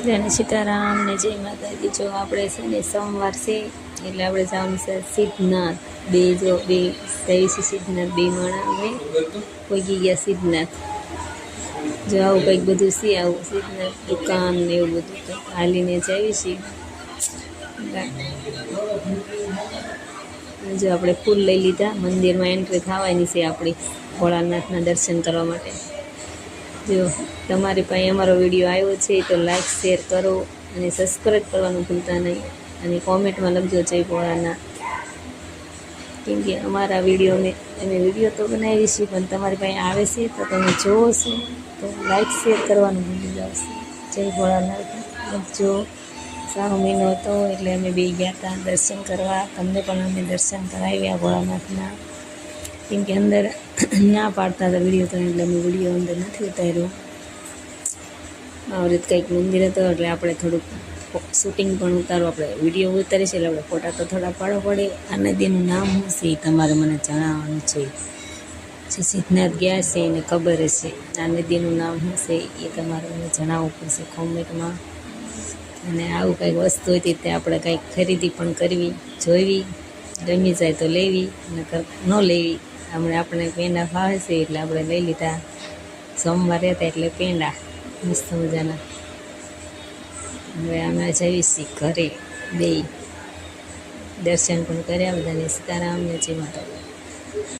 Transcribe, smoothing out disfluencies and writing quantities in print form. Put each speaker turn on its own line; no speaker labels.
બધાને સીતારામ ને જય માતાજી। જો આપણે છે ને સોમવાર છે એટલે આપણે જવાનું છે સિદ્ધનાથ। બે જઈ છે સિદ્ધનાથ, બે માણા અમે પહોંચી ગયા સિદ્ધનાથ। જો આવું કંઈક બધું છે, આવું સિદ્ધનાથ દુકાન ને એવું બધું તો હાલીને જ આવી છીએ। જો આપણે ફૂલ લઈ લીધા, મંદિરમાં એન્ટ્રી થવાની છે આપણી ભોળાનાથના દર્શન કરવા માટે। જો તમારી પાસે અમારો વિડીયો આવ્યો છે તો લાઈક શેર કરો અને સબસ્ક્રાઈબ કરવાનું ભૂલતા નહીં, અને કોમેન્ટમાં લખજો જય ભોળાનાથ। કેમ કે અમારા વિડીયોને અમે વિડીયો તો બનાવી છીએ પણ તમારી પાસે આવે છે તો તમે જોવો છો તો લાઈક શેર કરવાનું ભૂલી જાઓ છો। જય ભોળાનાથ લખજો। શ્રાવણ મહિનો હતો એટલે અમે બે ગયા હતા દર્શન કરવા, તમને પણ અમે દર્શન કરાવ્યા ભોળાનાથના। કેમ કે અંદર ના પાડતા હતા વિડીયો તો એટલે અમે વિડીયો અંદર નથી ઉતાર્યો। આવી રીતે કંઈક મંદિર હતો એટલે આપણે થોડુંક શૂટિંગ પણ ઉતારવું, આપણે વિડીયો ઉતારી છે એટલે આપણે ફોટા તો થોડા પાડવા પડે। આ નદીનું નામ શું છે એ તમારે મને જણાવવાનું છે। જે સિદ્ધનાથ ગયા છે એને ખબર હશે આ નદીનું નામ શું છે એ તમારે મને જણાવવું પડશે કોમેન્ટમાં। અને આવું કંઈક વસ્તુ હતી તે આપણે કંઈક ખરીદી પણ કરવી, જોઈવી, ગમી જાય તો લેવી, નકર ન લેવી। હમણાં આપણે પેંડા ભાવે છે એટલે આપણે લઈ લીધા। સોમવારે હતા એટલે પેંડા મસ્ત મજાના। હવે અમે જઈએ છીએ ઘરે, બે દર્શન પણ કર્યા બધાને। સીતારામને જય માતા।